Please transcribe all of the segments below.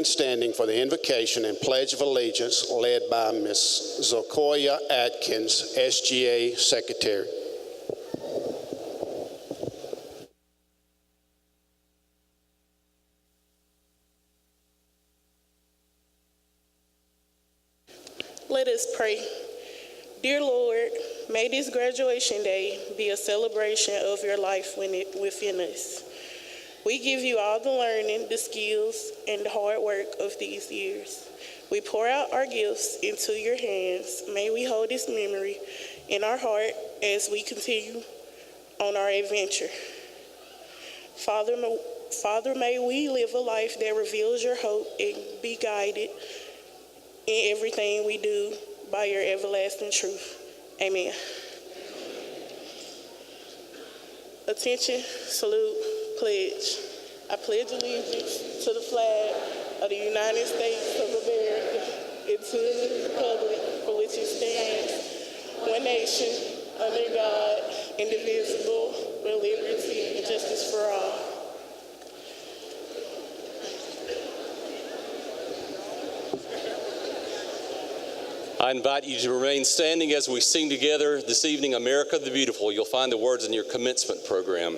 standing for the invocation and Pledge of Allegiance led by Ms. Zokoya Atkins, SGA Secretary. Let us pray. Dear Lord, may this graduation day be a celebration of your life within us. We give you all the learning, the skills, and the hard work of these years. We pour out our gifts into your hands. May we hold this memory in our heart as we continue on our adventure. Father, may we live a life that reveals your hope and be guided in everything we do by your everlasting truth. Amen. Attention, salute, pledge. I pledge allegiance to the flag of the United States of America and to the republic for which it stands, one nation, under God, indivisible, with liberty and justice for all. I invite you to remain standing as we sing together this evening, America the Beautiful. You'll find the words in your commencement program.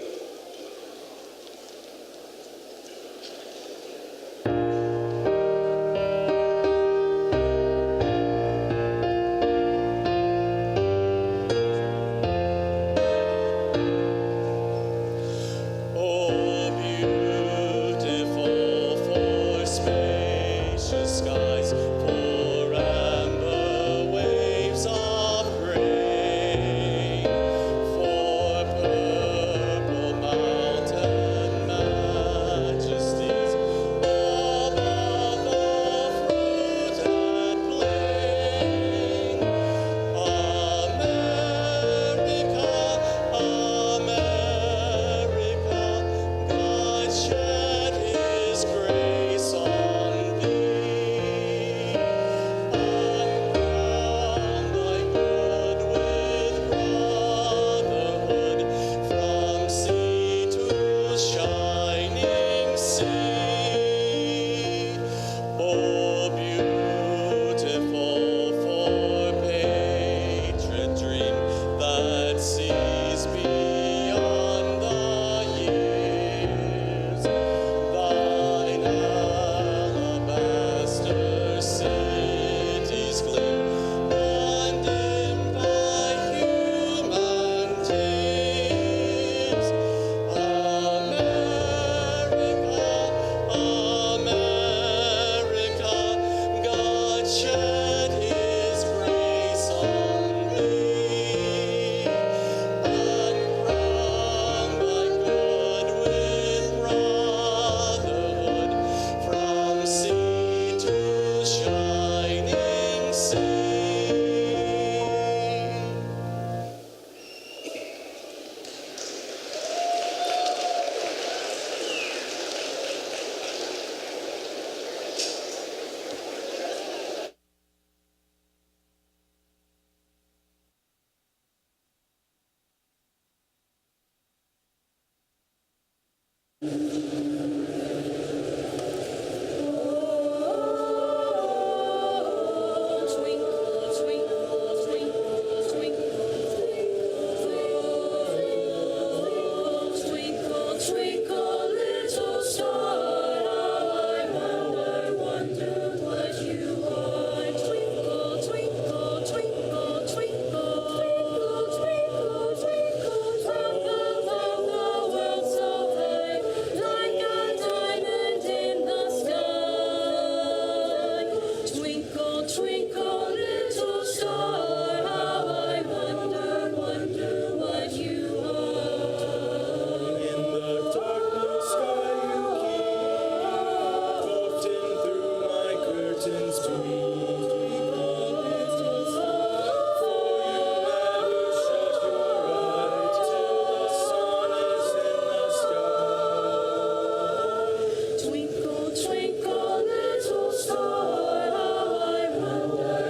Twinkle, twinkle, little star, how I wonder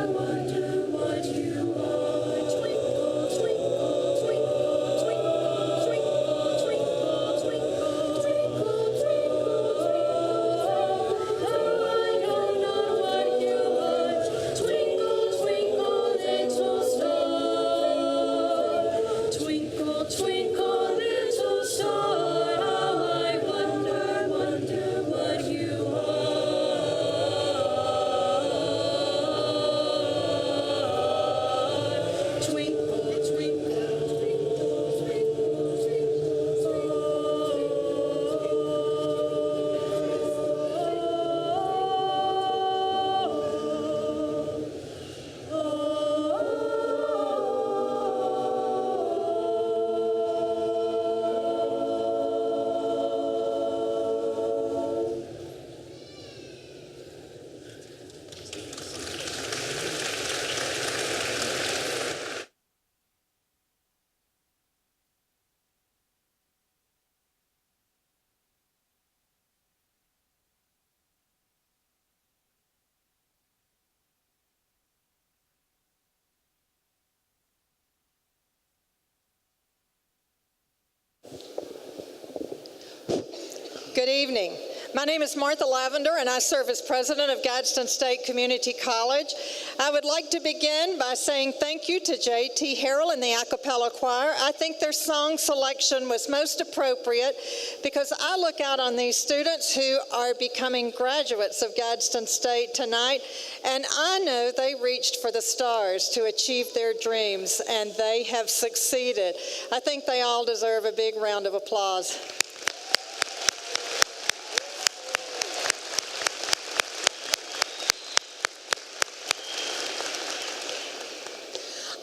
Good evening. My name is Martha Lavender, and I serve as president of Gadsden State Community College. I would like to begin by saying thank you to J.T. Harrell and the a cappella choir. I think their song selection was most appropriate because I look out on these students who are becoming graduates of Gadsden State tonight, and I know they reached for the stars to achieve their dreams, and they have succeeded. I think they all deserve a big round of applause.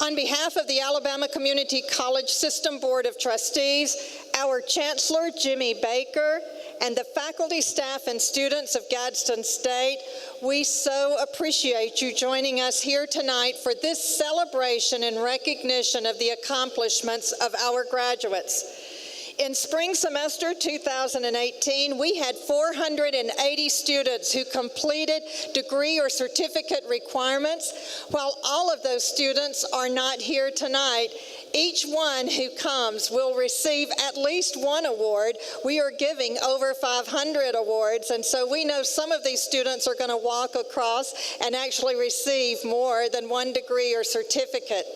On behalf of the Alabama Community College System Board of Trustees, our Chancellor, Jimmy Baker, and the faculty, staff, and students of Gadsden State, we so appreciate you joining us here tonight for this celebration and recognition of the accomplishments of our graduates. In spring semester 2018, we had 480 students who completed degree or certificate requirements. While all of those students are not here tonight, each one who comes will receive at least one award. We are giving over 500 awards, and so we know some of these students are going to walk across and actually receive more than one degree or certificate.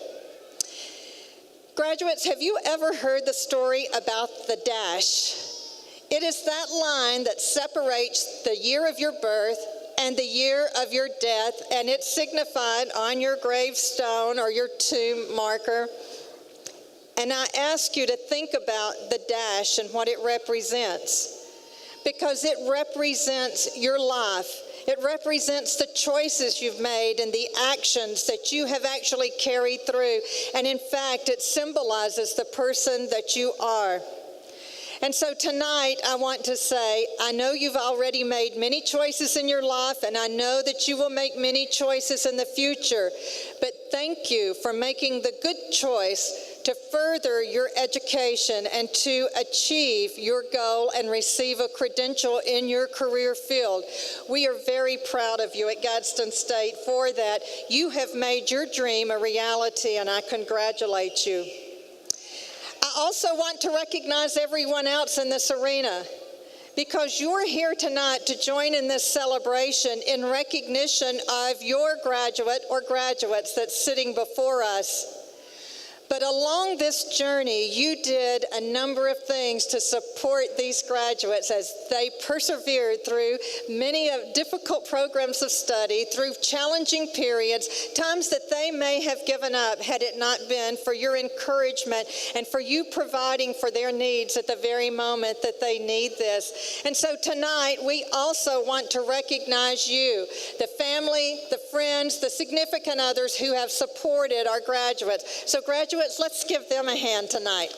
Graduates, have you ever heard the story about the dash? It is that line that separates the year of your birth and the year of your death, and it's signified on your gravestone or your tomb marker. And I ask you to think about the dash and what it represents, because it represents your life. It represents the choices you've made and the actions that you have actually carried through. And in fact, it symbolizes the person that you are. And so tonight, I want to say, I know you've already made many choices in your life, and I know that you will make many choices in the future. But thank you for making the good choice to further your education and to achieve your goal and receive a credential in your career field. We are very proud of you at Gadsden State for that. You have made your dream a reality, and I congratulate you. I also want to recognize everyone else in this arena, because you're here tonight to join in this celebration in recognition of your graduate or graduates that's sitting before us. But along this journey, you did a number of things to support these graduates as they persevered through many difficult programs of study, through challenging periods, times that they may have given up had it not been for your encouragement and for you providing for their needs at the very moment that they need this. And so tonight, we also want to recognize you, the family, the friends, the significant others who have supported our graduates. So graduates, let's give them a hand tonight.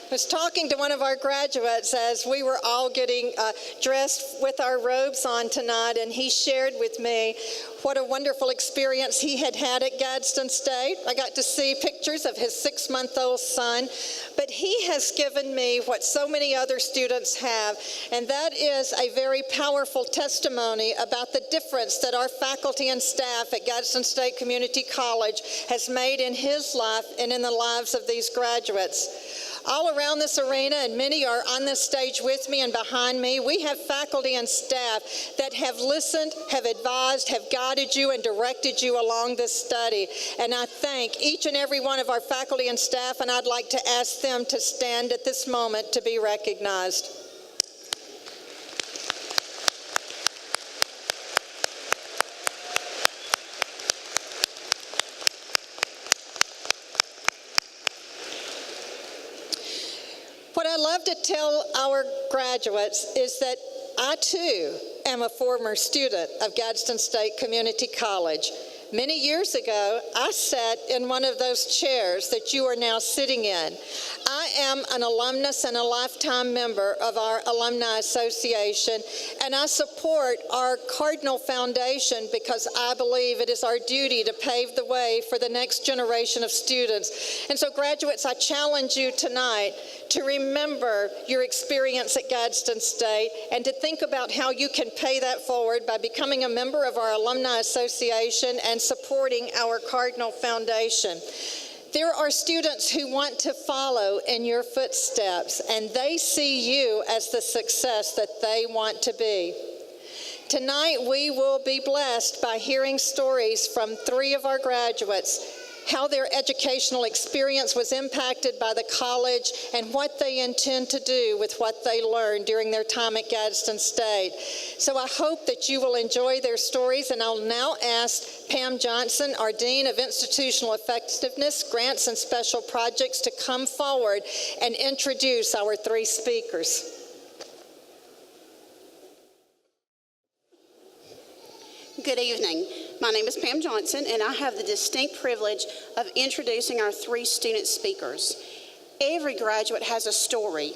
I was talking to one of our graduates as we were all getting dressed with our robes on tonight, and he shared with me what a wonderful experience he had had at Gadsden State. I got to see pictures of his 6-month-old son, but he has given me what so many other students have, and that is a very powerful testimony about the difference that our faculty and staff at Gadsden State Community College has made in his life and in the lives of these graduates. All around this arena, and many are on this stage with me and behind me, we have faculty and staff that have listened, have advised, have guided you and directed you along this study. And I thank each and every one of our faculty and staff, and I'd like to ask them to stand at this moment to be recognized. What I love to tell our graduates is that I too am a former student of Gadsden State Community College. Many years ago, I sat in one of those chairs that you are now sitting in. I am an alumnus and a lifetime member of our Alumni Association, and I support our Cardinal Foundation because I believe it is our duty to pave the way for the next generation of students. And so, graduates, I challenge you tonight to remember your experience at Gadsden State and to think about how you can pay that forward by becoming a member of our Alumni Association and supporting our Cardinal Foundation. There are students who want to follow in your footsteps, and they see you as the success that they want to be. Tonight, we will be blessed by hearing stories from 3 of our graduates, how their educational experience was impacted by the college, and what they intend to do with what they learned during their time at Gadsden State. So I hope that you will enjoy their stories, and I'll now ask Pam Johnson, our Dean of Institutional Effectiveness, Grants, and Special Projects, to come forward and introduce our 3 speakers. Good evening. My name is Pam Johnson, and I have the distinct privilege of introducing our 3 student speakers. Every graduate has a story,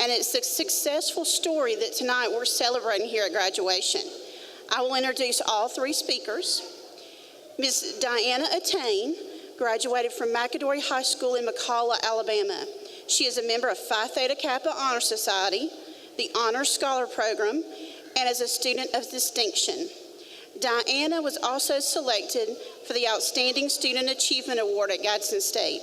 and it's a successful story that tonight we're celebrating here at graduation. I will introduce all 3 speakers. Ms. Diana Etain graduated from McAdory High School in McCalla, Alabama. She is a member of Phi Theta Kappa Honor Society, the Honor Scholar Program, and is a student of distinction. Diana was also selected for the Outstanding Student Achievement Award at Gadsden State.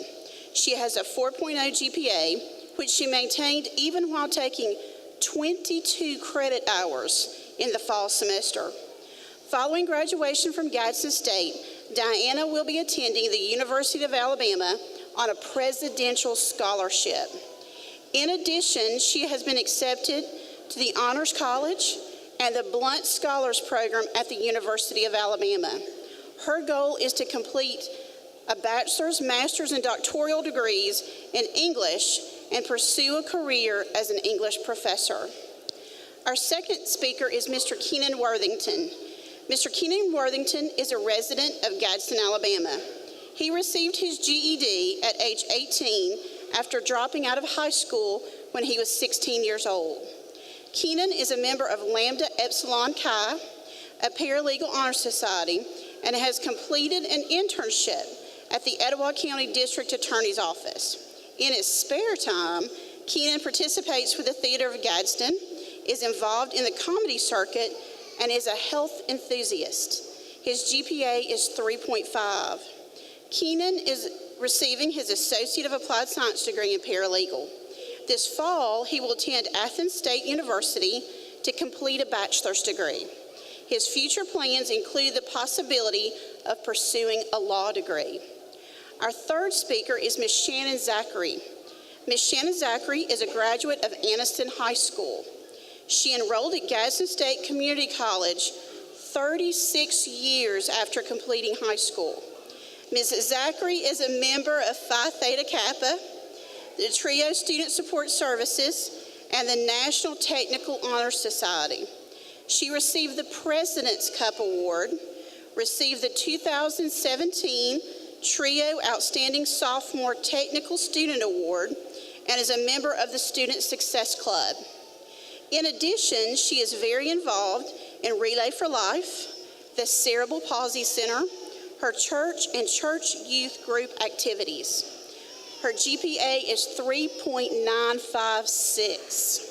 She has a 4.0 GPA, which she maintained even while taking 22 credit hours in the fall semester. Following graduation from Gadsden State, Diana will be attending the University of Alabama on a presidential scholarship. In addition, she has been accepted to the Honors College and the Blunt Scholars Program at the University of Alabama. Her goal is to complete a bachelor's, master's, and doctoral degrees in English and pursue a career as an English professor. Our second speaker is Mr. Keenan Worthington. Mr. Keenan Worthington is a resident of Gadsden, Alabama. He received his GED at age 18 after dropping out of high school when he was 16 years old. Keenan is a member of Lambda Epsilon Chi, a paralegal honor society, and has completed an internship at the Etowah County District Attorney's Office. In his spare time, Keenan participates with the Theater of Gadsden, is involved in the comedy circuit, and is a health enthusiast. His GPA is 3.5. Keenan is receiving his Associate of Applied Science degree in paralegal. This fall, he will attend Athens State University to complete a bachelor's degree. His future plans include the possibility of pursuing a law degree. Our third speaker is Ms. Sharon Zachery. Ms. Sharon Zachery is a graduate of Anniston High School. She enrolled at Gadsden State Community College 36 years after completing high school. Ms. Zachery is a member of Phi Theta Kappa, the TRIO Student Support Services, and the National Technical Honor Society. She received the President's Cup Award, received the 2017 TRIO Outstanding Sophomore Technical Student Award, and is a member of the Student Success Club. In addition, she is very involved in Relay for Life, the Cerebral Palsy Center, her church and church youth group activities. Her GPA is 3.956.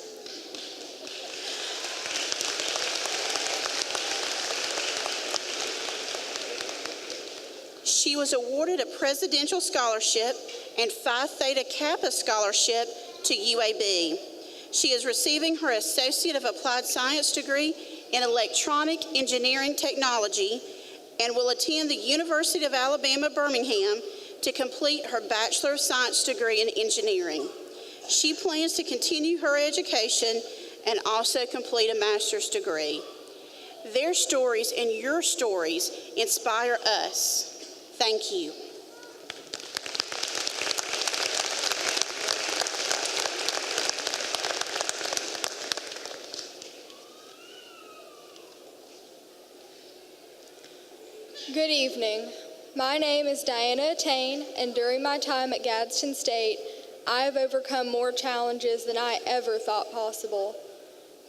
She was awarded a Presidential Scholarship and Phi Theta Kappa Scholarship to UAB. She is receiving her Associate of Applied Science degree in Electronic Engineering Technology and will attend the University of Alabama, Birmingham to complete her Bachelor of Science degree in Engineering. She plans to continue her education and also complete a master's degree. Their stories and your stories inspire us. Thank you. Good evening. My name is Diana Etain, and during my time at Gadsden State, I have overcome more challenges than I ever thought possible.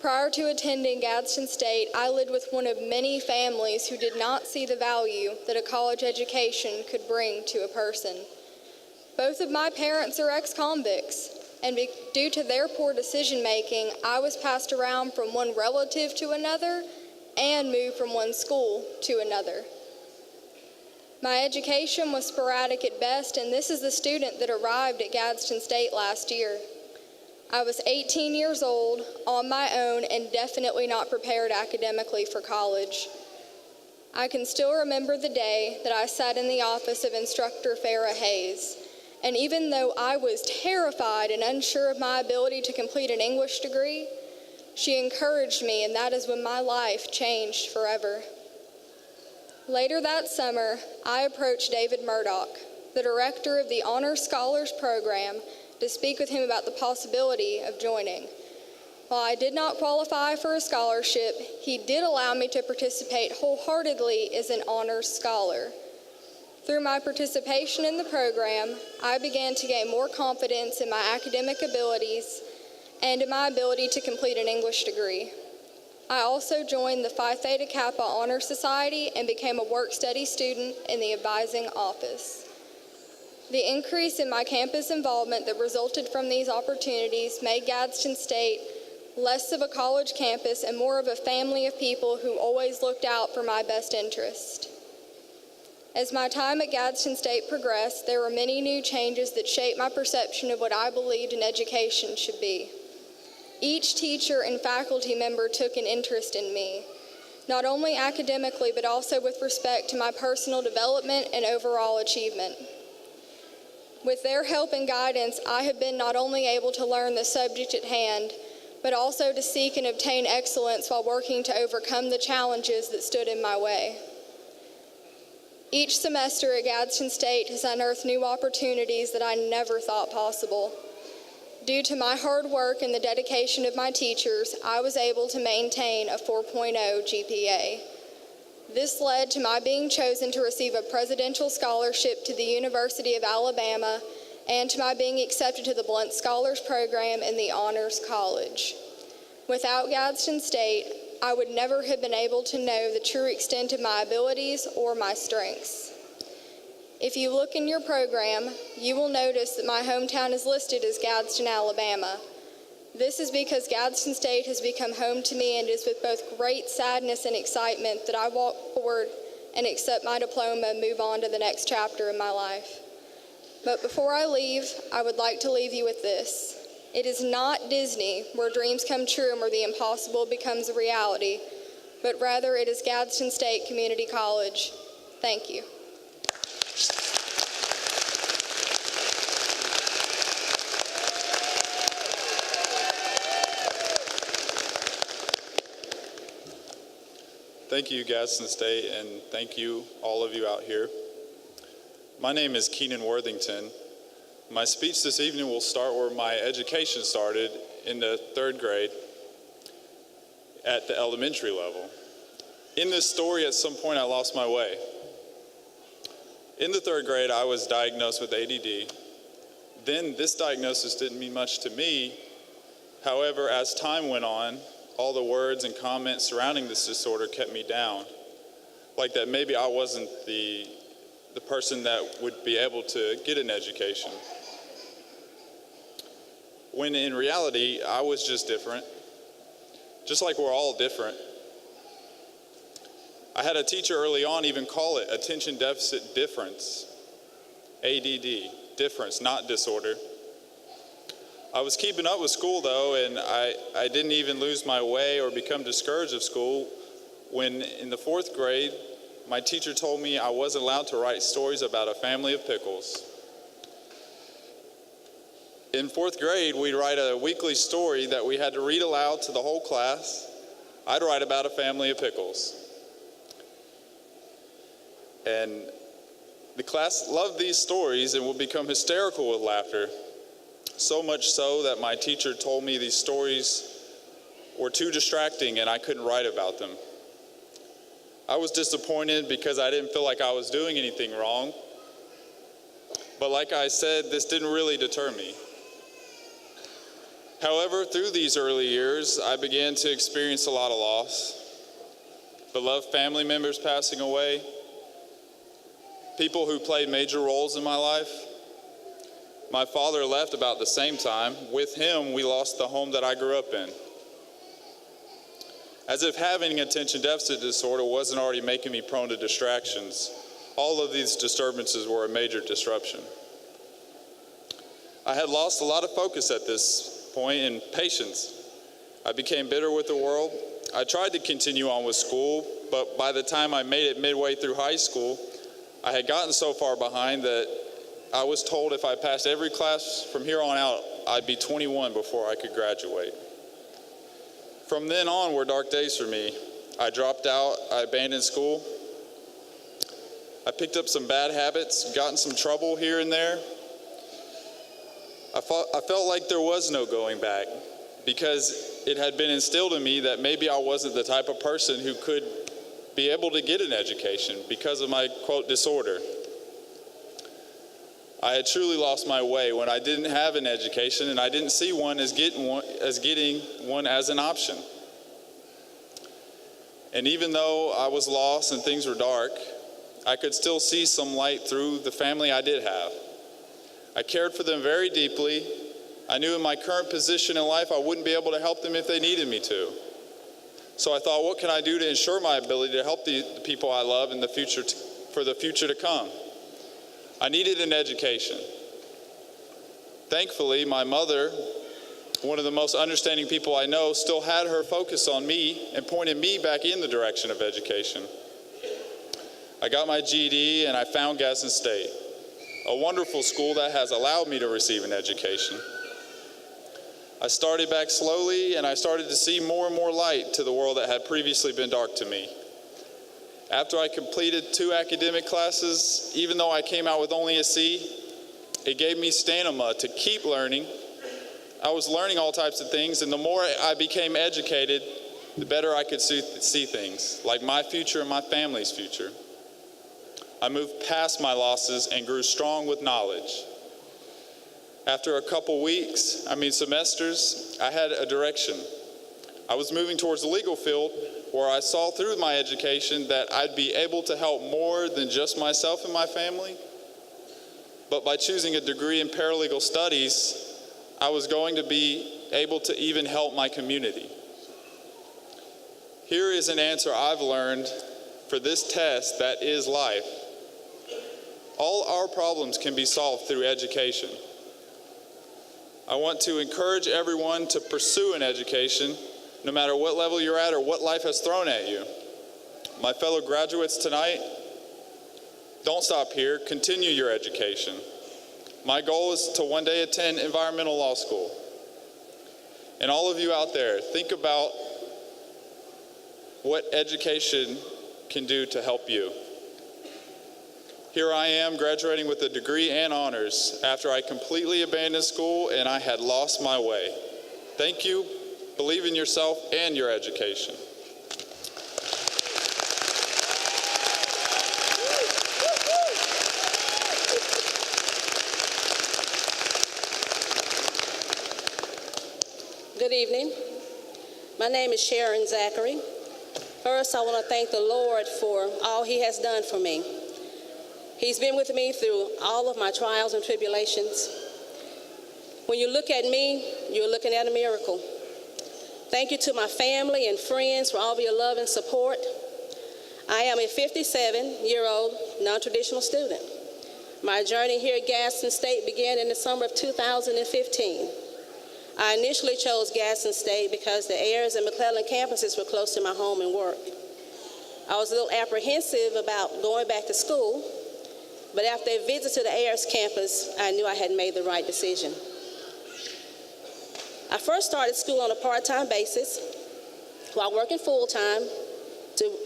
Prior to attending Gadsden State, I lived with one of many families who did not see the value that a college education could bring to a person. Both of my parents are ex-convicts, and due to their poor decision-making, I was passed around from one relative to another and moved from one school to another. My education was sporadic at best, and this is the student that arrived at Gadsden State last year. I was 18 years old, on my own, and definitely not prepared academically for college. I can still remember the day that I sat in the office of Instructor Farrah Hayes, and even though I was terrified and unsure of my ability to complete an English degree, she encouraged me, and that is when my life changed forever. Later that summer, I approached David Murdoch, the director of the Honor Scholars Program, to speak with him about the possibility of joining. While I did not qualify for a scholarship, he did allow me to participate wholeheartedly as an honors scholar. Through my participation in the program, I began to gain more confidence in my academic abilities and in my ability to complete an English degree. I also joined the Phi Theta Kappa Honor Society and became a work-study student in the advising office. The increase in my campus involvement that resulted from these opportunities made Gadsden State less of a college campus and more of a family of people who always looked out for my best interest. As my time at Gadsden State progressed, there were many new changes that shaped my perception of what I believed an education should be. Each teacher and faculty member took an interest in me, not only academically, but also with respect to my personal development and overall achievement. With their help and guidance, I have been not only able to learn the subject at hand, but also to seek and obtain excellence while working to overcome the challenges that stood in my way. Each semester at Gadsden State has unearthed new opportunities that I never thought possible. Due to my hard work and the dedication of my teachers, I was able to maintain a 4.0 GPA. This led to my being chosen to receive a presidential scholarship to the University of Alabama and to my being accepted to the Blunt Scholars Program in the Honors College. Without Gadsden State, I would never have been able to know the true extent of my abilities or my strengths. If you look in your program, you will notice that my hometown is listed as Gadsden, Alabama. This is because Gadsden State has become home to me, and it is with both great sadness and excitement that I walk forward and accept my diploma and move on to the next chapter in my life. But before I leave, I would like to leave you with this. It is not Disney where dreams come true and where the impossible becomes a reality, but rather it is Gadsden State Community College. Thank you. Thank you, Gadsden State, and thank you, all of you out here. My name is Keenan Worthington. My speech this evening will start where my education started in the 3rd grade at the elementary level. In this story, at some point, I lost my way. In the 3rd grade, I was diagnosed with ADD. Then this diagnosis didn't mean much to me. However, as time went on, all the words and comments surrounding this disorder kept me down. Like that maybe I wasn't the person that would be able to get an education. When in reality, I was just different. Just like we're all different. I had a teacher early on even call it attention deficit difference. ADD, difference, not disorder. I was keeping up with school though, and I didn't even lose my way or become discouraged of school when in the 4th grade, my teacher told me I wasn't allowed to write stories about a family of pickles. In 4th grade, we'd write a weekly story that we had to read aloud to the whole class. I'd write about a family of pickles. And the class loved these stories and would become hysterical with laughter. So much so that my teacher told me these stories were too distracting and I couldn't write about them. I was disappointed because I didn't feel like I was doing anything wrong. But like I said, this didn't really deter me. However, through these early years, I began to experience a lot of loss. Beloved family members passing away, people who played major roles in my life. My father left about the same time. With him, we lost the home that I grew up in. As if having attention deficit disorder wasn't already making me prone to distractions, all of these disturbances were a major disruption. I had lost a lot of focus at this point and patience. I became bitter with the world. I tried to continue on with school, but by the time I made it midway through high school, I had gotten so far behind that I was told if I passed every class from here on out, I'd be 21 before I could graduate. From then on were dark days for me. I dropped out, I abandoned school. I picked up some bad habits, got in some trouble here and there. I felt like there was no going back because it had been instilled in me that maybe I wasn't the type of person who could be able to get an education because of my, quote, disorder. I had truly lost my way when I didn't have an education and I didn't see one as getting one as an option. And even though I was lost and things were dark, I could still see some light through the family I did have. I cared for them very deeply. I knew in my current position in life I wouldn't be able to help them if they needed me to. So I thought, what can I do to ensure my ability to help the people I love in the future for the future to come? I needed an education. Thankfully, my mother, one of the most understanding people I know, still had her focus on me and pointed me back in the direction of education. I got my GED and I found Gadsden State, a wonderful school that has allowed me to receive an education. I started back slowly and I started to see more and more light to the world that had previously been dark to me. After I completed 2 academic classes, even though I came out with only a C, it gave me stamina to keep learning. I was learning all types of things, and the more I became educated, the better I could see things, like my future and my family's future. I moved past my losses and grew strong with knowledge. After a couple semesters, I had a direction. I was moving towards the legal field where I saw through my education that I'd be able to help more than just myself and my family. But by choosing a degree in paralegal studies, I was going to be able to even help my community. Here is an answer I've learned for this test that is life. All our problems can be solved through education. I want to encourage everyone to pursue an education, no matter what level you're at or what life has thrown at you. My fellow graduates tonight, don't stop here. Continue your education. My goal is to one day attend environmental law school. And all of you out there, think about what education can do to help you. Here I am graduating with a degree and honors after I completely abandoned school and I had lost my way. Thank you. Believe in yourself and your education. Good evening. My name is Sharon Zachery. First, I want to thank the Lord for all He has done for me. He's been with me through all of my trials and tribulations. When you look at me, you're looking at a miracle. Thank you to my family and friends for all of your love and support. I am a 57-year-old non-traditional student. My journey here at Gadsden State began in the summer of 2015. I initially chose Gadsden State because the Ayers and McClellan campuses were close to my home and work. I was a little apprehensive about going back to school, but after a visit to the Ayers campus, I knew I had made the right decision. I first started school on a part-time basis while working full-time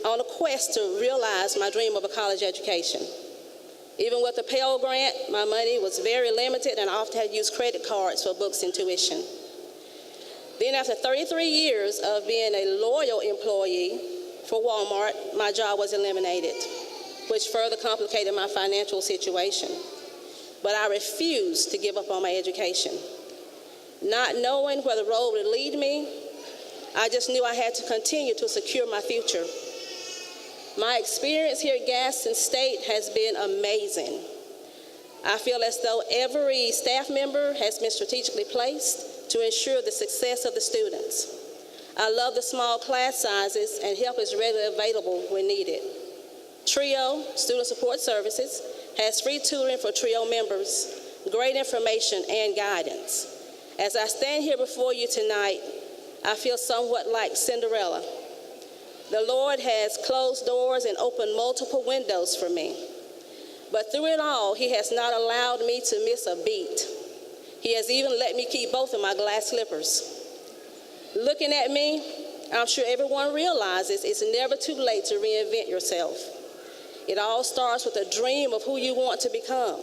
on a quest to realize my dream of a college education. Even with the Pell Grant, my money was very limited and I often had to use credit cards for books and tuition. Then after 33 years of being a loyal employee for Walmart, my job was eliminated, which further complicated my financial situation. But I refused to give up on my education. Not knowing where the road would lead me, I just knew I had to continue to secure my future. My experience here at Gadsden State has been amazing. I feel as though every staff member has been strategically placed to ensure the success of the students. I love the small class sizes, and help is readily available when needed. TRIO, Student Support Services, has free tutoring for TRIO members, great information and guidance. As I stand here before you tonight, I feel somewhat like Cinderella. The Lord has closed doors and opened multiple windows for me. But through it all, He has not allowed me to miss a beat. He has even let me keep both of my glass slippers. Looking at me, I'm sure everyone realizes it's never too late to reinvent yourself. It all starts with a dream of who you want to become.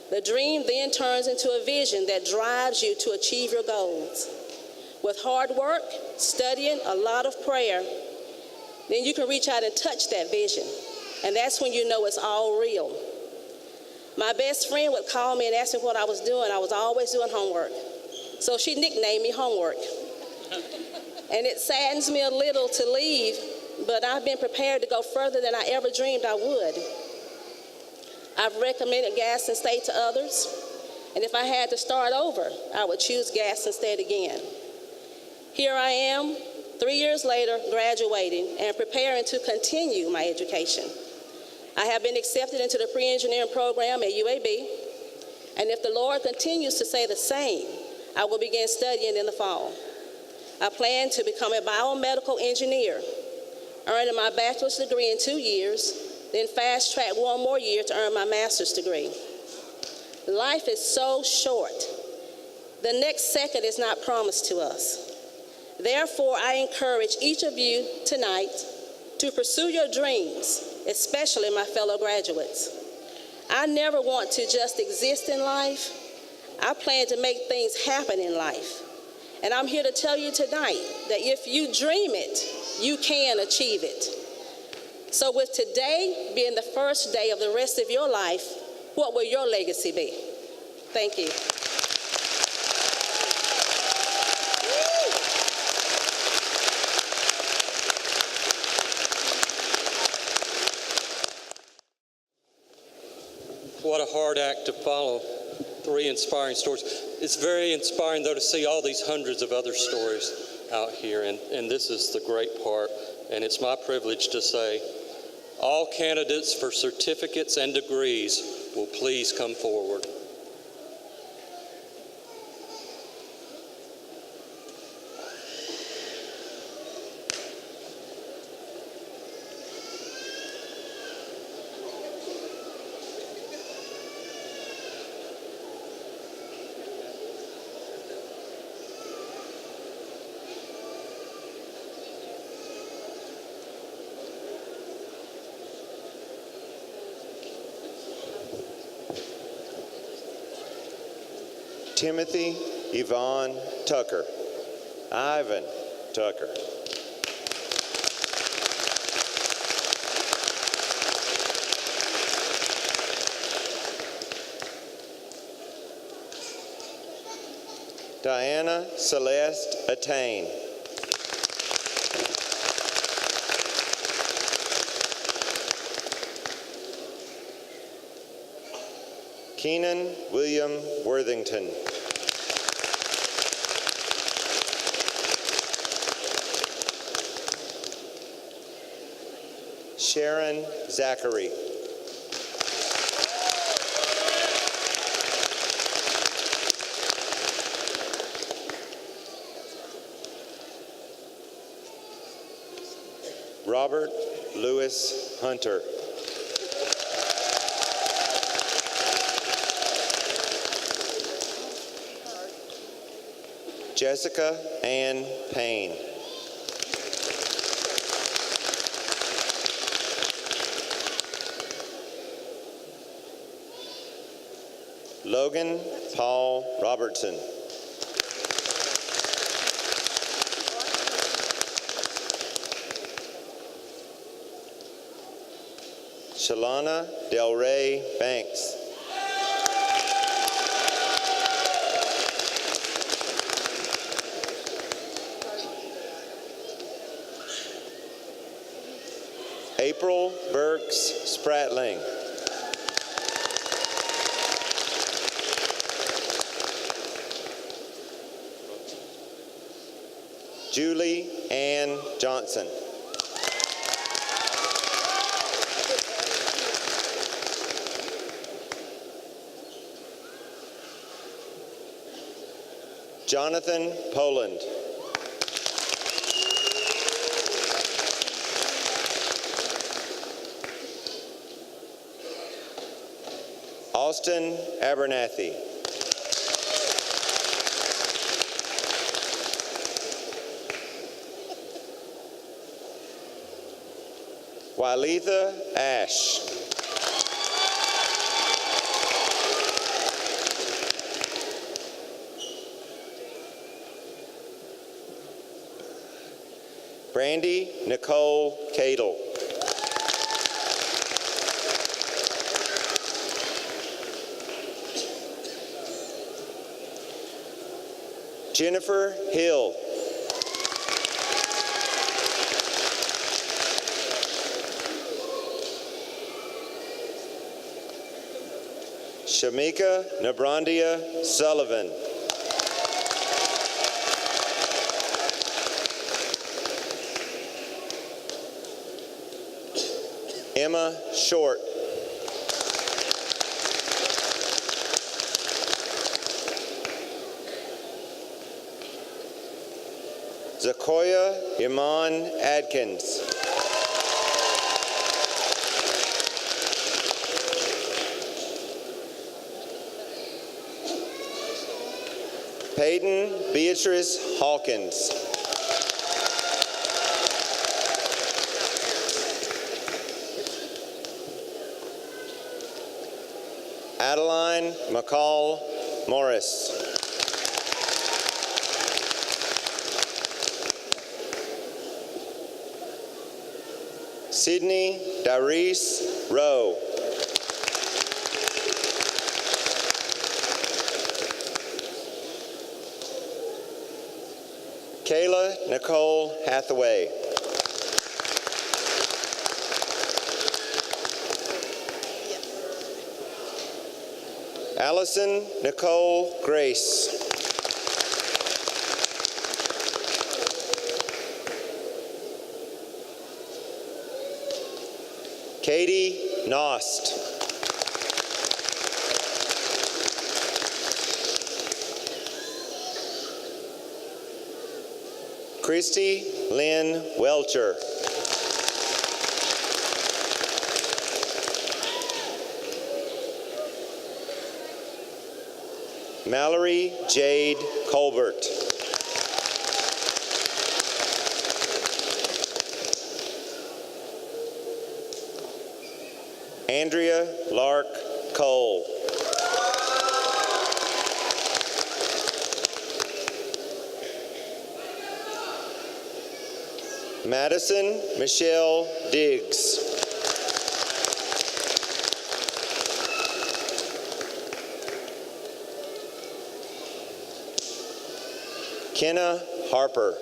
The dream then turns into a vision that drives you to achieve your goals. With hard work, studying, a lot of prayer, then you can reach out and touch that vision. And that's when you know it's all real. My best friend would call me and ask me what I was doing. I was always doing homework. So she nicknamed me Homework. And it saddens me a little to leave, but I've been prepared to go further than I ever dreamed I would. I've recommended Gadsden State to others, and if I had to start over, I would choose Gadsden State again. Here I am, 3 years later, graduating and preparing to continue my education. I have been accepted into the pre-engineering program at UAB, and if the Lord continues to say the same, I will begin studying in the fall. I plan to become a biomedical engineer, earning my bachelor's degree in 2 years, then fast track 1 more year to earn my master's degree. Life is so short. The next second is not promised to us. Therefore, I encourage each of you tonight to pursue your dreams, especially my fellow graduates. I never want to just exist in life. I plan to make things happen in life. And I'm here to tell you tonight that if you dream it, you can achieve it. So with today being the first day of the rest of your life, what will your legacy be? Thank you. What a hard act to follow. 3 inspiring stories. It's very inspiring, though, to see all these hundreds of other stories out here, and this is the great part, and it's my privilege to say, all candidates for certificates and degrees will please come forward. Timothy Yvonne Tucker. Ivan Tucker. Diana Celeste Etain. Keenan William Worthington. Sharon Zachery. Robert Lewis Hunter. Jessica Ann Payne. Logan Paul Robertson. Shalana Del Rey Banks. April Burks Spratling. Julie Ann Johnson. Jonathan Poland. Austin Abernathy. Walitha Ash. Brandy Nicole Cadle. Jennifer Hill. Shamika Nabrandia Sullivan. Emma Short. Zakoya Iman Adkins. Peyton Beatrice Hawkins. Adeline McCall Morris. Sydney Darice Rowe. Kayla Nicole Hathaway. Allison Nicole Grace. Katie Nost. Christy Lynn Welcher. Mallory Jade Colbert. Andrea Lark Cole. Madison Michelle Diggs. Kenna Harper.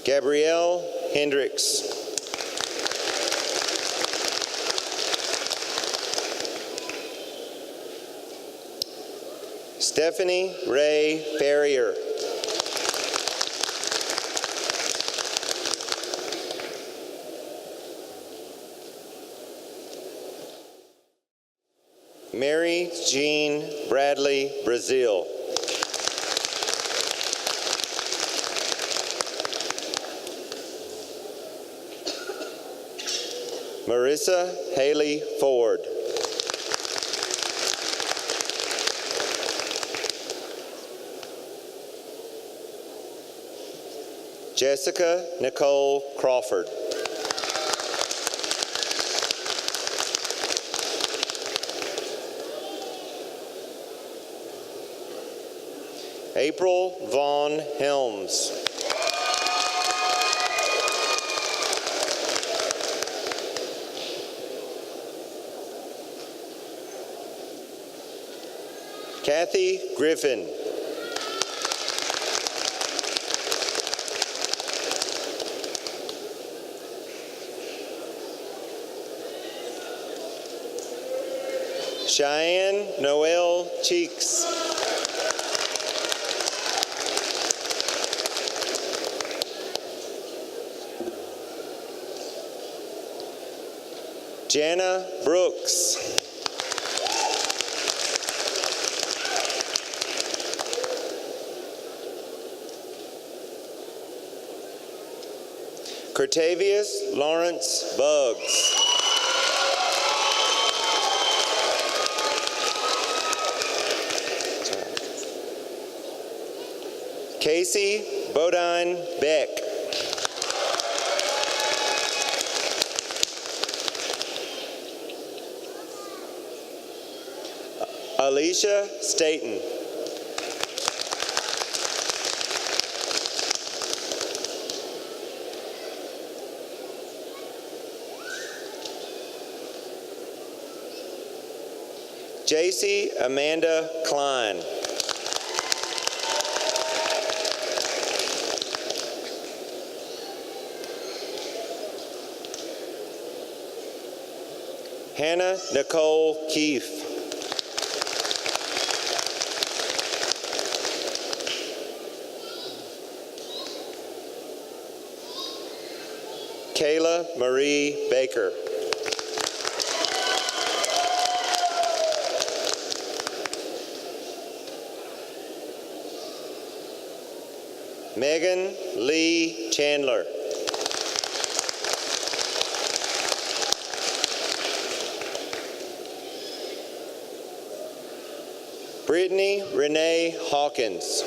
Gabrielle Hendricks. Stephanie Ray Ferrier. Mary Jean Bradley Brazil. Marissa Haley Ford. Jessica Nicole Crawford. April Vaughn Helms. Kathy Griffin. Cheyenne Noel Cheeks. Jana Brooks. Curtavious Lawrence Buggs. Casey Bodine Beck. Alicia Staten. JC Amanda Klein. Hannah Nicole Keefe. Kayla Marie Baker. Megan Lee Chandler. Brittany Renee Hawkins.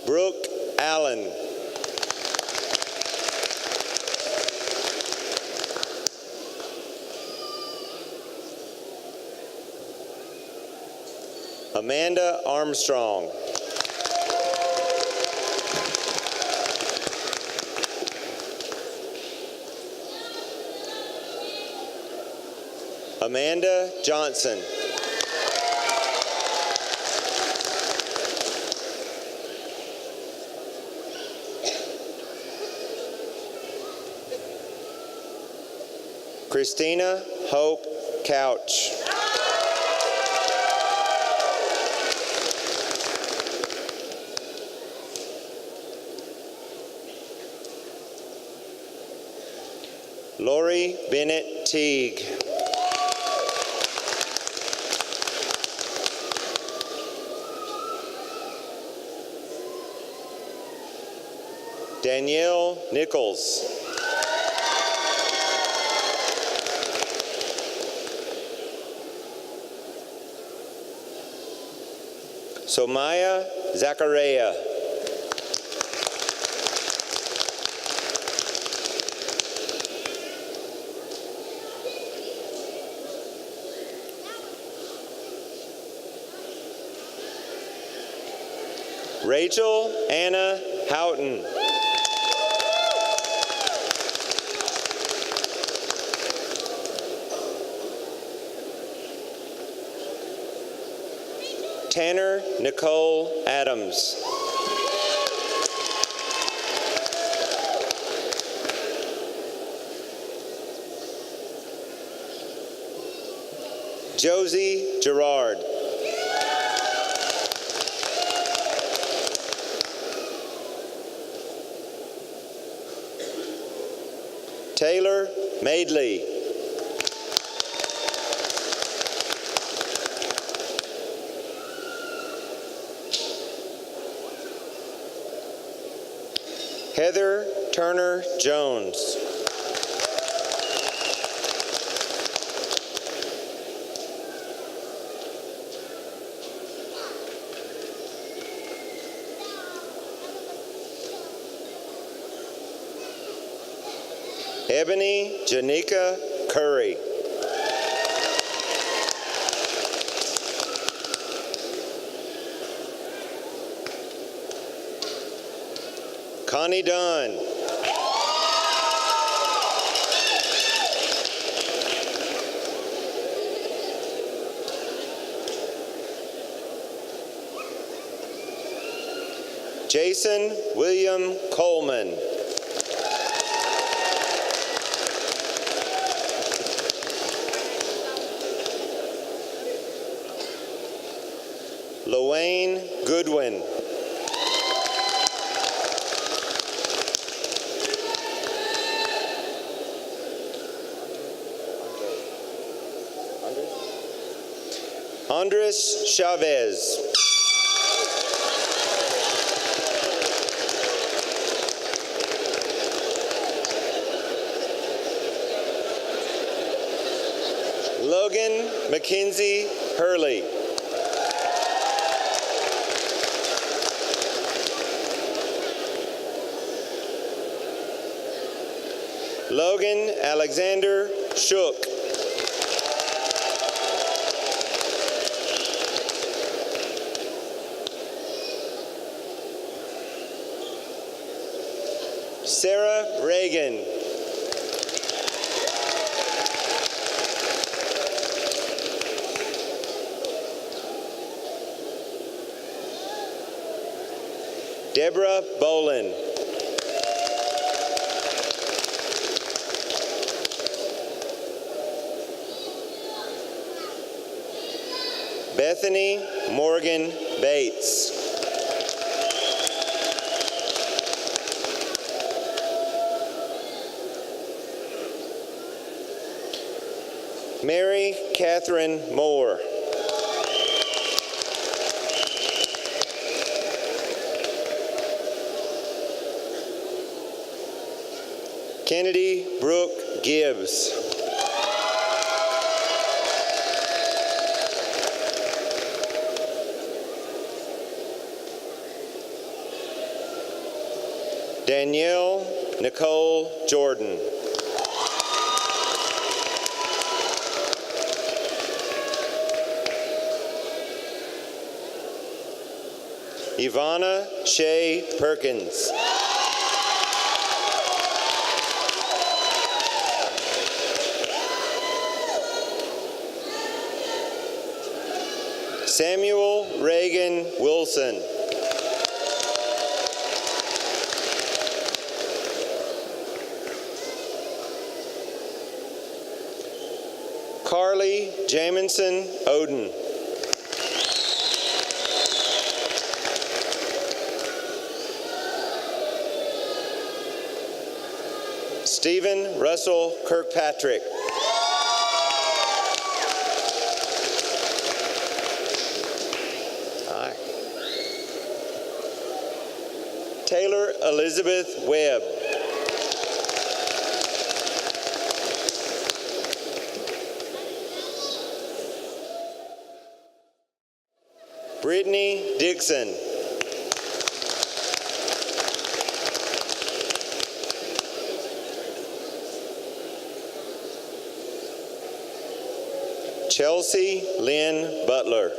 Brooke Allen. Amanda Armstrong. Amanda Johnson. Christina Hope Couch. Lori Bennett Teague. Danielle Nichols. Somaya Zachariah. Rachel Anna Houghton. Tanner Nicole Adams. Josie Gerard. Taylor Maidley. Heather Turner Jones. Ebony Janika Curry. Connie Dunn. Jason William Coleman. Lorraine Goodwin. Andres Chavez. Logan Mackenzie Hurley. Logan Alexander Shook. Sarah Reagan. Deborah Bolin. Bethany Morgan Bates. Mary Catherine Moore. Kennedy Brooke Gibbs. Danielle Nicole Jordan. Ivana Shea Perkins. Samuel Reagan Wilson. Carly Jamison Oden. Stephen Russell Kirkpatrick. Aye. Taylor Elizabeth Webb. Brittany Dixon. Chelsea Lynn Butler.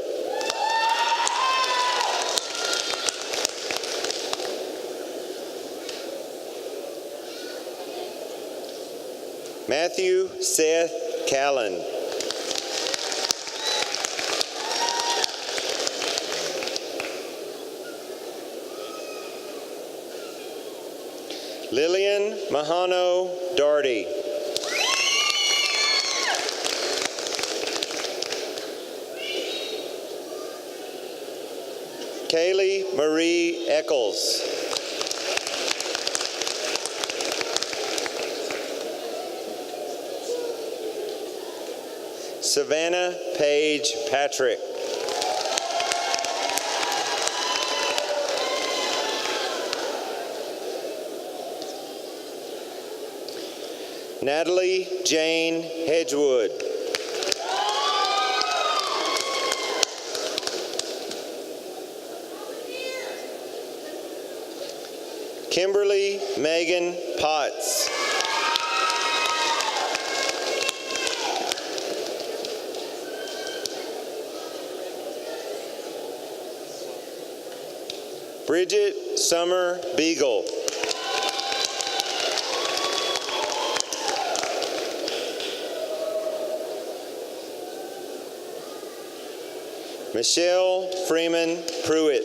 Matthew Seth Callan. Lillian Mahano Darty. Kaylee Marie Eccles. Savannah Paige Patrick. Natalie Jane Hedgewood. Kimberly Megan Potts. Bridget Summer Beagle. Michelle Freeman Pruitt.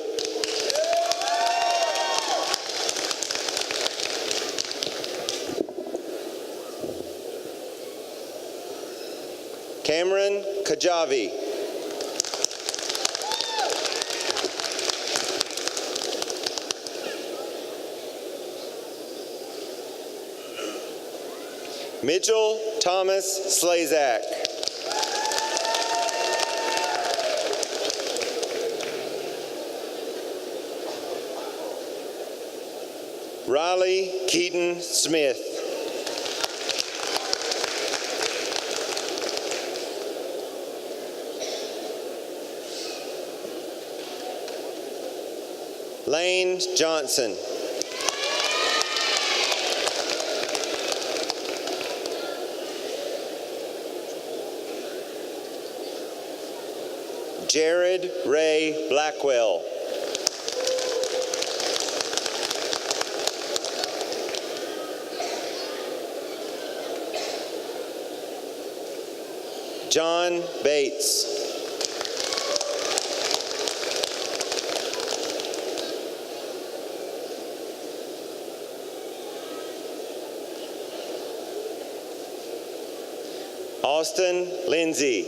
Cameron Kajavi. Mitchell Thomas Slazak. Riley Keaton Smith. Lane Johnson. Jared Ray Blackwell. John Bates. Austin Lindsay.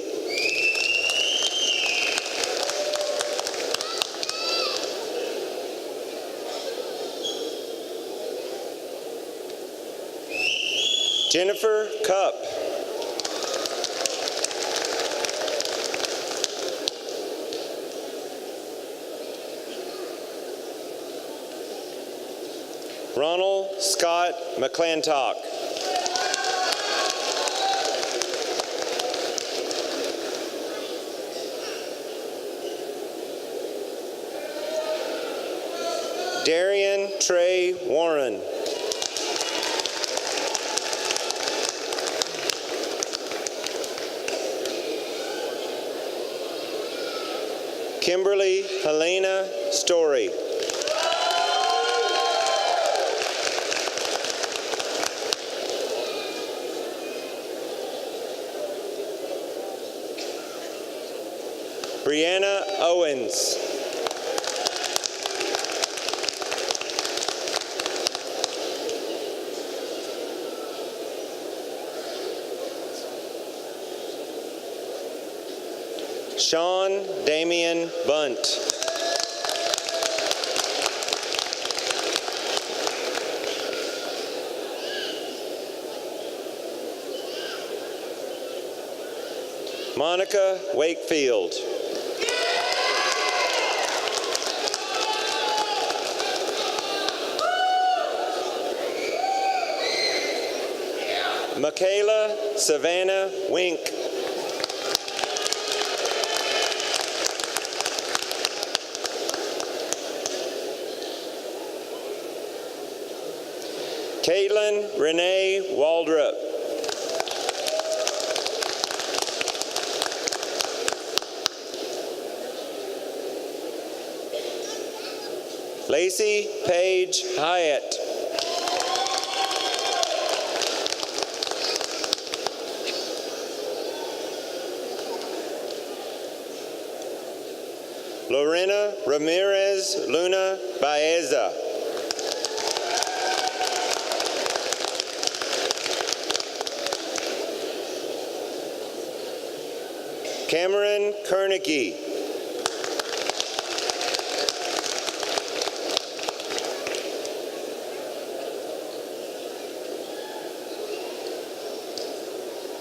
Jennifer Cup. Ronald Scott McClintock. Darian Trey Warren. Kimberly Helena Story. Brianna Owens. Sean Damian Bunt. Monica Wakefield. Michaela Savannah Wink. Caitlin Renee Waldrop. Lacey Paige Hyatt. Lorena Ramirez Luna Baeza. Cameron Kernicki.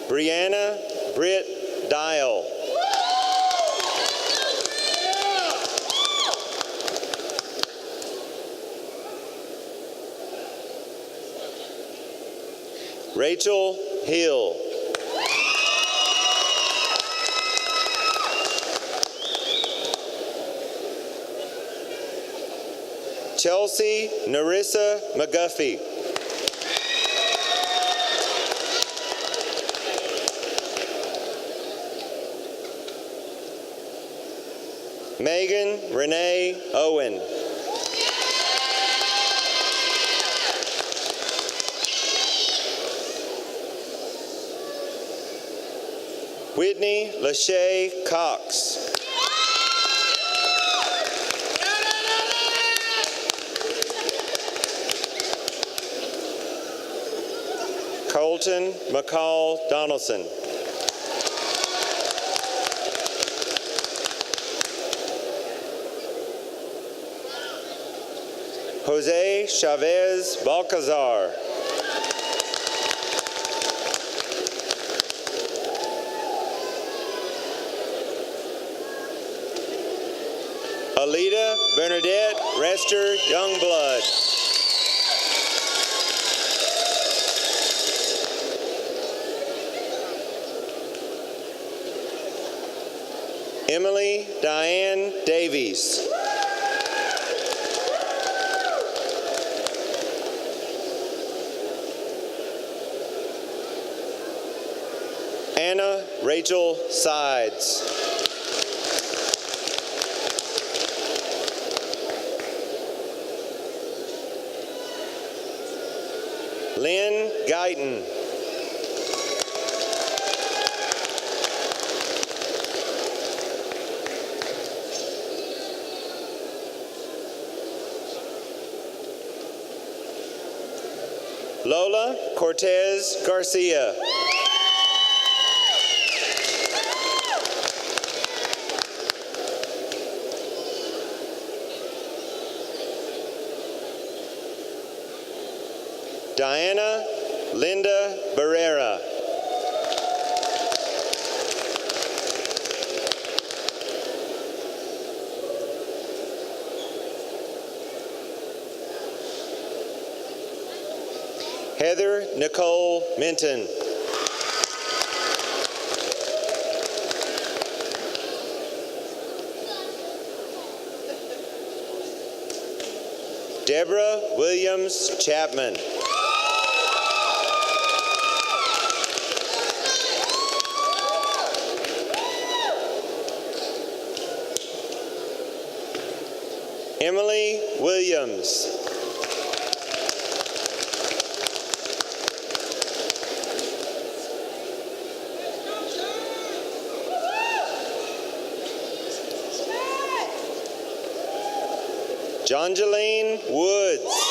Brianna Britt Dial. Rachel Hill. Chelsea Narissa McGuffey. Megan Renee Owen. Whitney Lachey Cox. Colton McCall Donaldson. Jose Chavez Balcazar. Alida Bernadette Rester Youngblood. Emily Diane Davies. Anna Rachel Sides. Lynn Guyton. Lola Cortez Garcia. Diana Linda Barrera. Heather Nicole Minton. Deborah Williams Chapman. Emily Williams. Jongeline Woods.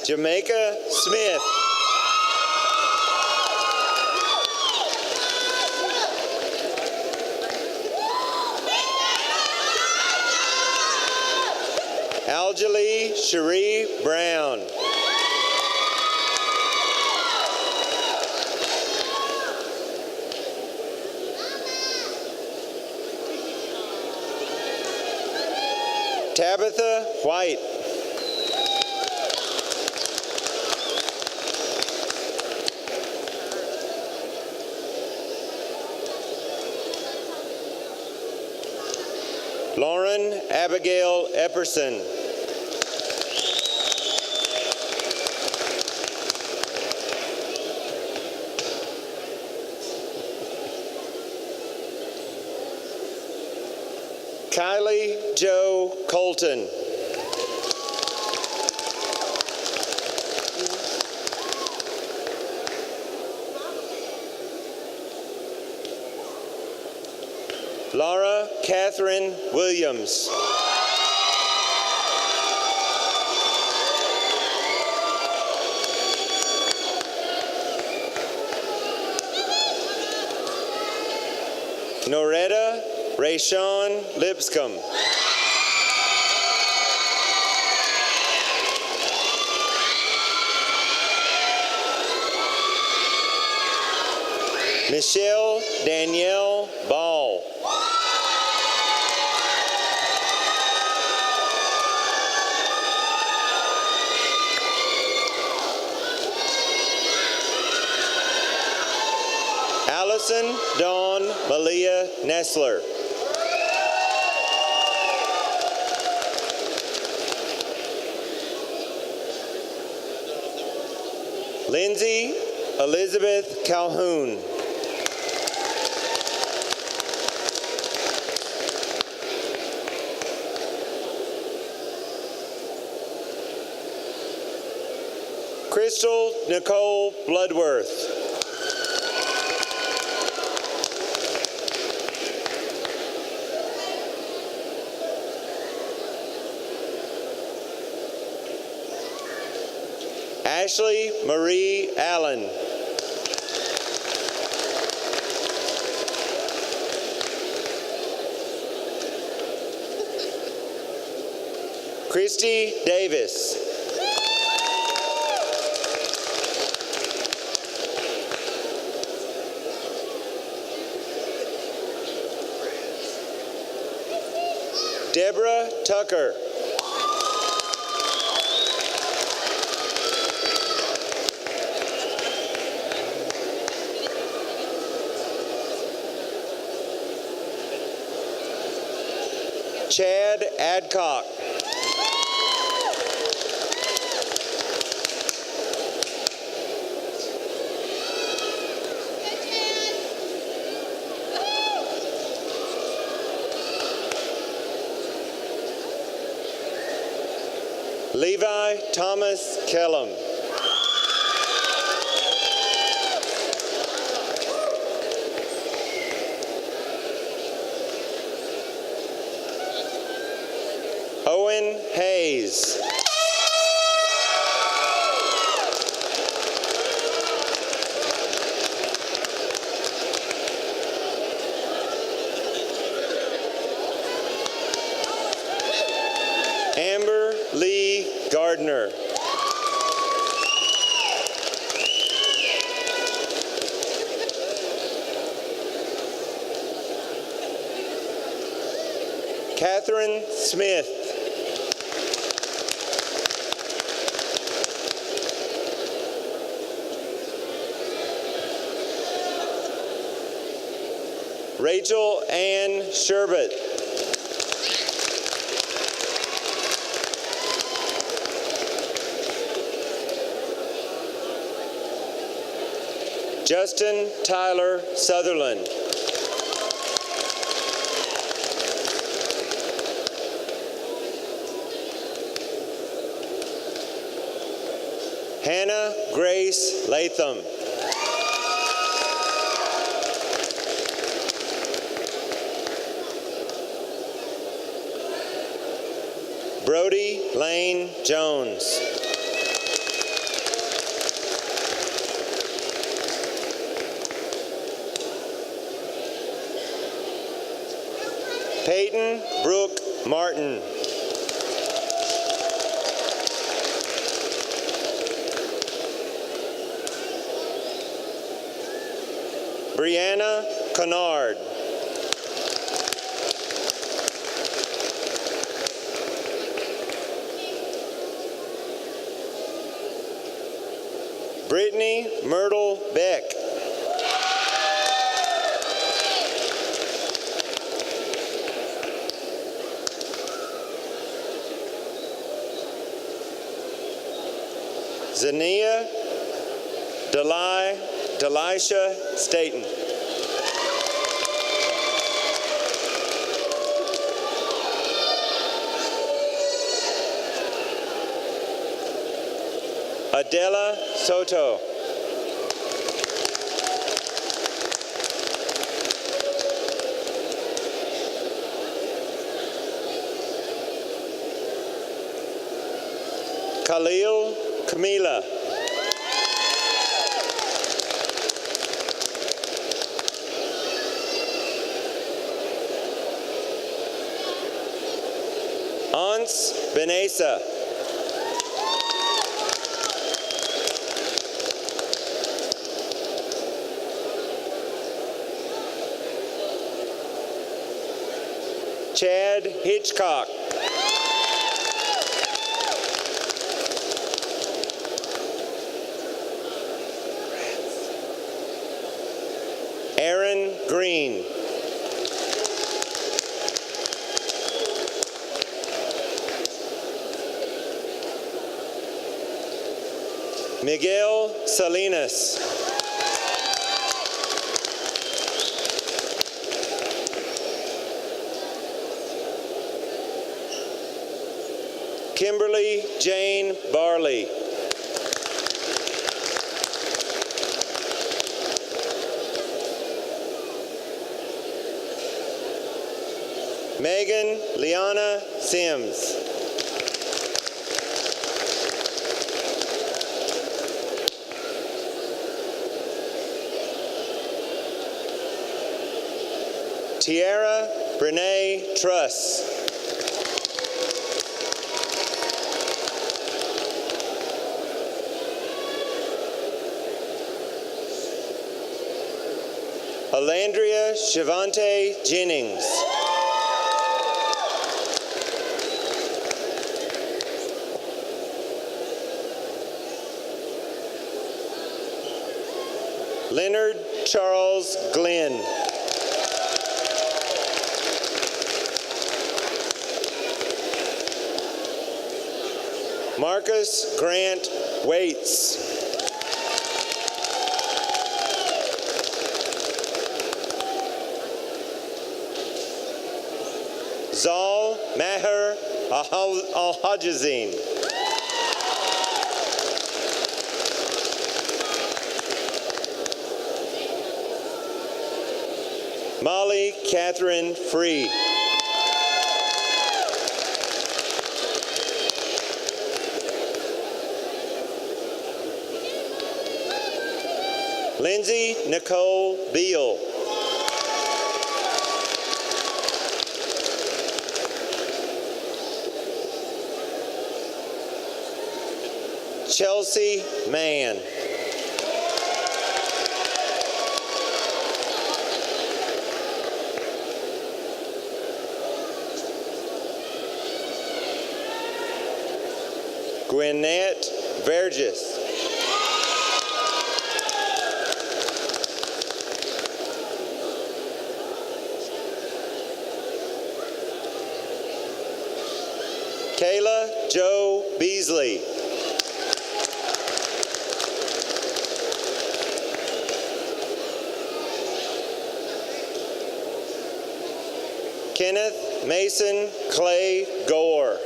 Jamaica Smith. Aljalee Cherie Brown. Tabitha White. Lauren Abigail Epperson. Kylie Jo Colton. Laura Catherine Williams. Noretta Rayshawn Lipscomb. Michelle Danielle Ball. Allison Dawn Malia Nessler. Lindsay Elizabeth Calhoun. Crystal Nicole Bloodworth. Ashley Marie Allen. Christy Davis. Deborah Tucker. Chad Adcock. Levi Thomas Kellum. Owen Hayes. Amber Lee Gardner. Catherine Smith. Rachel Ann Sherbet. Justin Tyler Sutherland. Hannah Grace Latham. Brody Lane Jones. Peyton Brooke Martin. Brianna Kennard. Brittany Myrtle Beck. Zania Delisha Staten. Adela Soto. Khalil Camila. Ans Benesa. Chad Hitchcock. Aaron Green. Miguel Salinas. Kimberly Jane Barley. Megan Liana Sims. Tiara Brene Truss. Alandria Shavante Jennings. Leonard Charles Glenn. Marcus Grant Waits. Zal Maher Al-Hajazin. Molly Catherine Free. Lindsay Nicole Beal. Chelsea Mann. Gwynette Vergis. Kayla Joe Beasley. Kenneth Mason Clay Gore.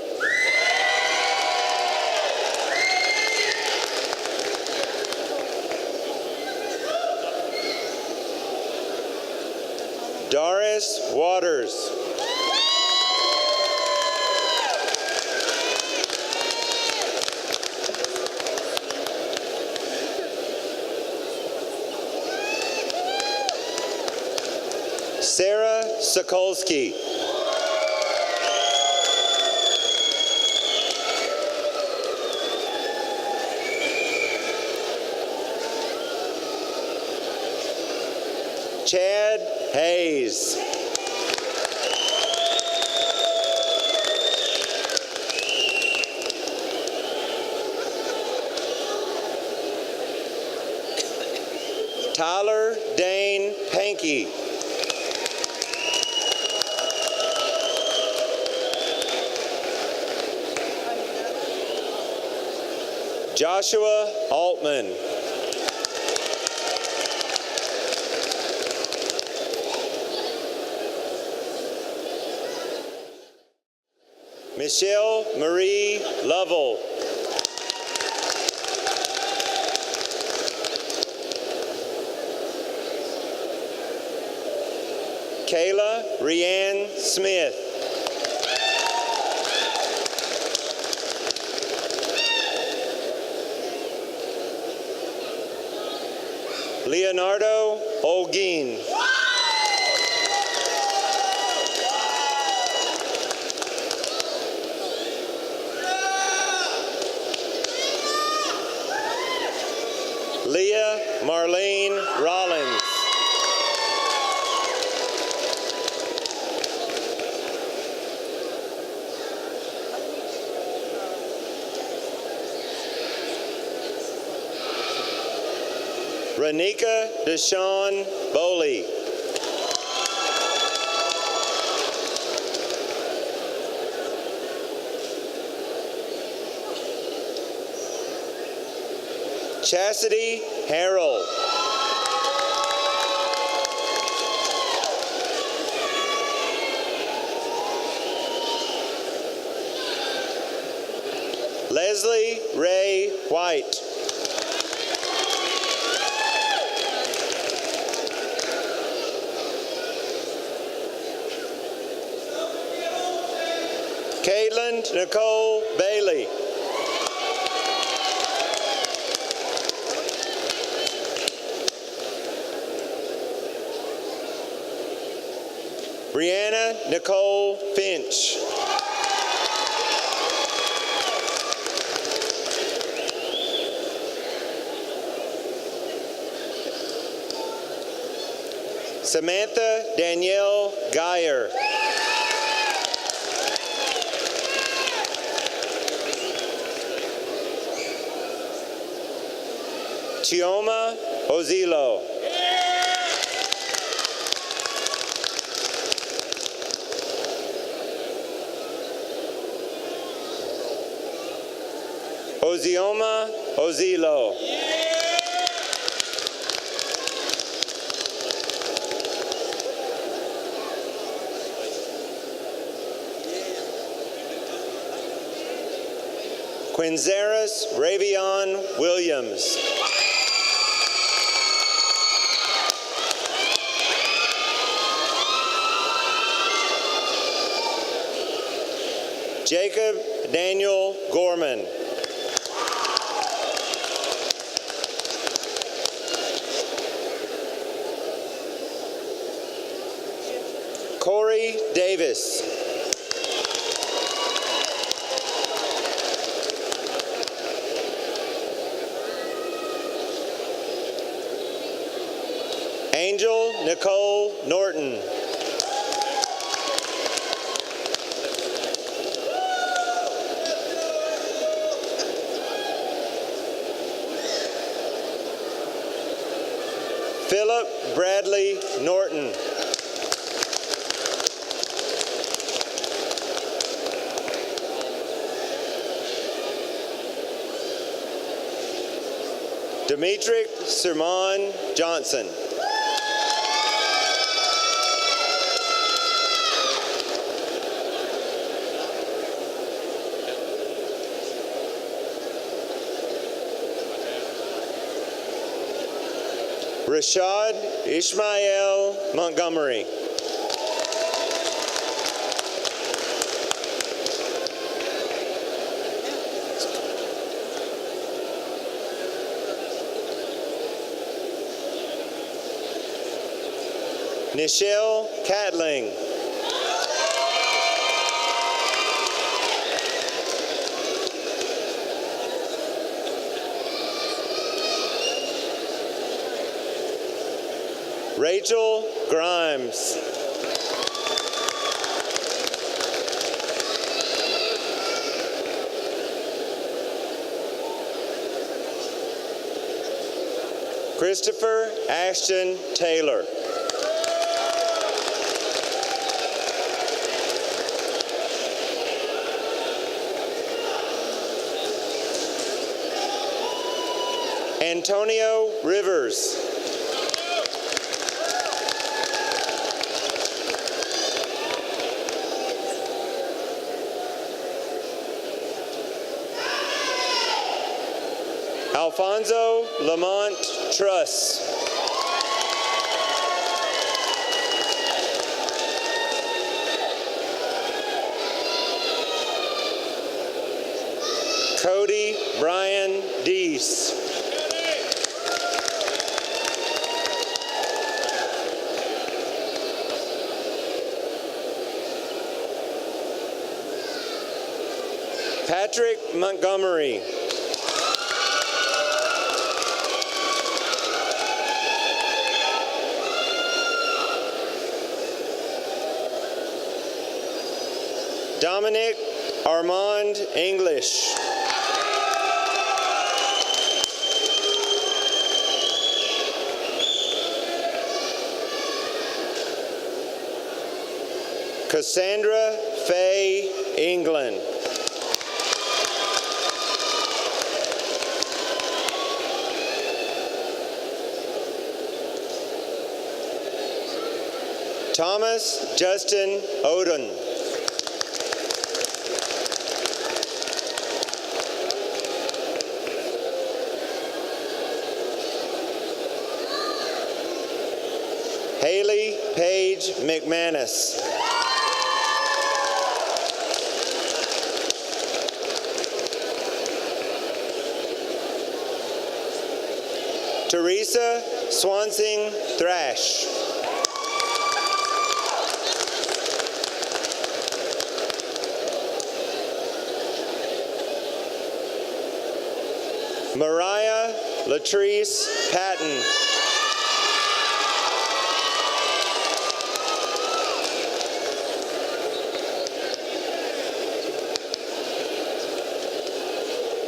Doris Waters. Sarah Sokolsky. Chad Hayes. Tyler Dane Pankey. Joshua Altman. Michelle Marie Lovell. Kayla Rianne Smith. Leonardo Holguin. Leah Marlene Rollins. Renika Deshawn Boley. Chastity Harrell. Leslie Ray White. Caitlin Nicole Bailey. Brianna Nicole Finch. Samantha Danielle Geyer. Chioma Ozilo. Ozioma Ozilo. Quinzeris Ravion Williams. Jacob Daniel Gorman. Corey Davis. Angel Nicole Norton. Philip Bradley Norton. Demetric Sermon Johnson. Rashad Ishmael Montgomery. Nichelle Catling. Rachel Grimes. Christopher Ashton Taylor. Antonio Rivers. Alfonso Lamont Truss. Cody Brian Deese. Patrick Montgomery. Dominic Armand English. Cassandra Faye England. Thomas Justin Oden. Haley Paige McManus. Teresa Swansing Thrash. Mariah Latrice Patton.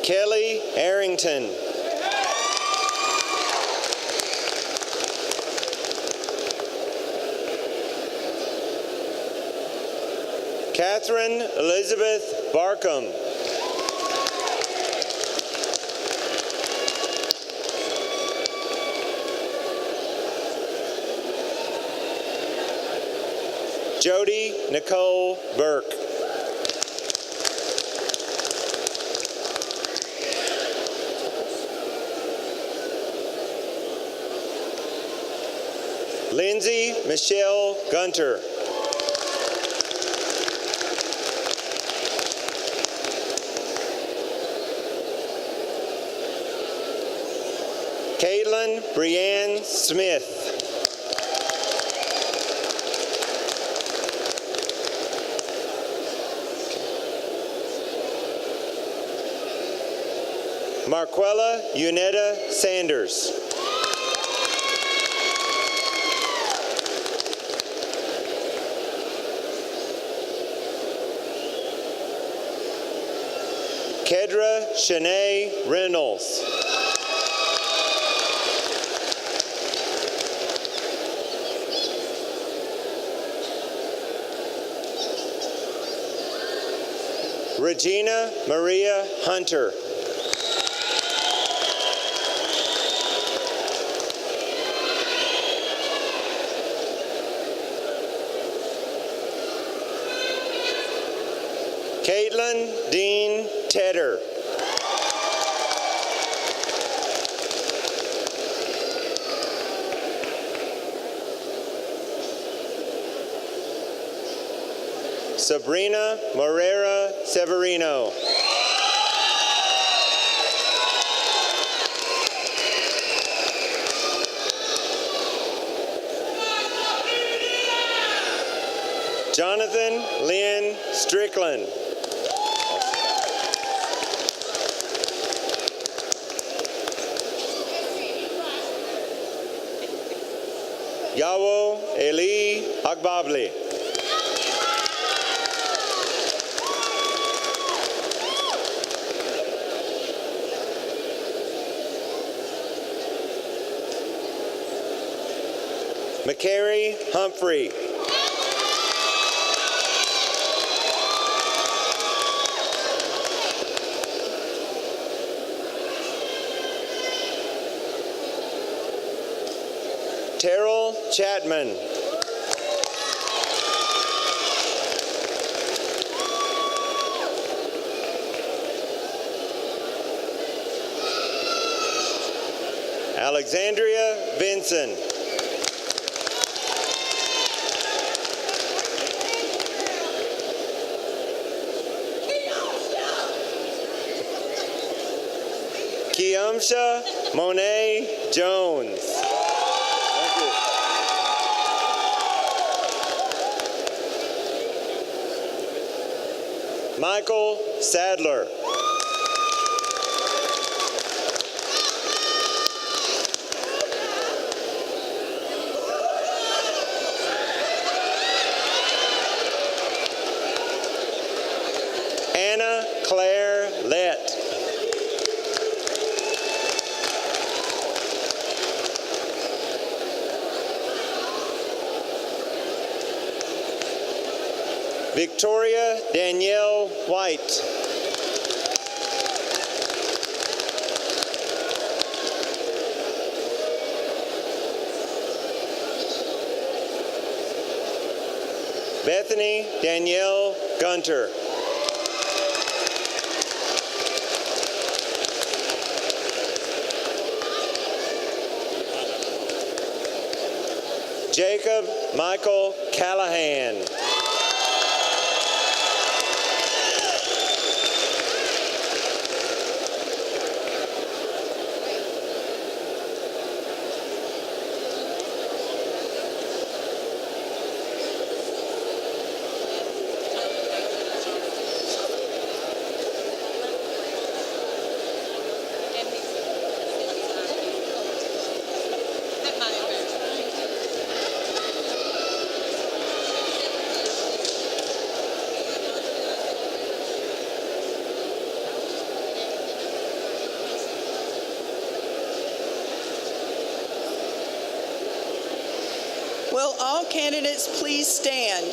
Kelly Arrington. Catherine Elizabeth Barkham. Jody Nicole Burke. Lindsay Michelle Gunter. Caitlin Brianne Smith. Marquella Unetta Sanders. Kedra Shanae Reynolds. Regina Maria Hunter. Caitlin Dean Tedder. Sabrina Morera Severino. Jonathan Lynn Strickland. Yawo Eli Agbabli. McCary Humphrey. Terrell Chapman. Alexandria Vinson. Kiamsha Monet Jones. Michael Sadler. Anna Claire Lett. Victoria Danielle White. Bethany Danielle Gunter. Jacob Michael Callahan. Will all candidates please stand?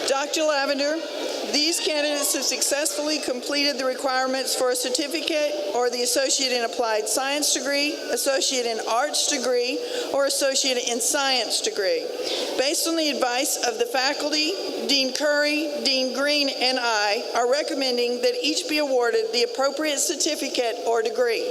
Dr. Lavender, these candidates have successfully completed the requirements for a certificate or the Associate in Applied Science degree, Associate in Arts degree, or Associate in Science degree. Based on the advice of the faculty, Dean Curry, Dean Green, and I are recommending that each be awarded the appropriate certificate or degree.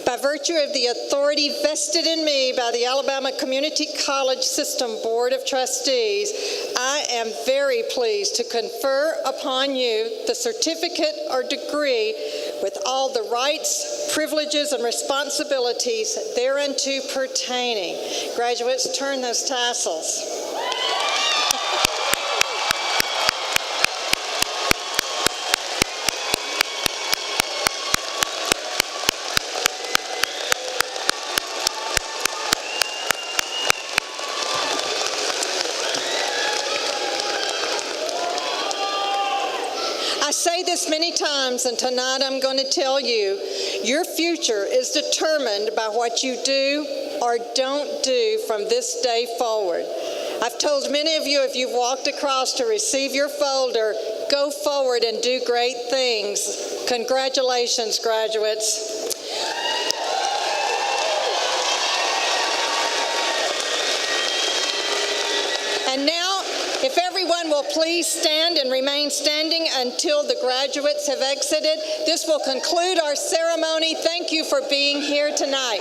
By virtue of the authority vested in me by the Alabama Community College System Board of Trustees, I am very pleased to confer upon you the certificate or degree with all the rights, privileges, and responsibilities thereunto pertaining. Graduates, turn those tassels. I say this many times, and tonight I'm going to tell you, your future is determined by what you do or don't do from this day forward. I've told many of you, if you've walked across to receive your folder, go forward and do great things. Congratulations, graduates. And now, if everyone will please stand and remain standing until the graduates have exited, this will conclude our ceremony. Thank you for being here tonight.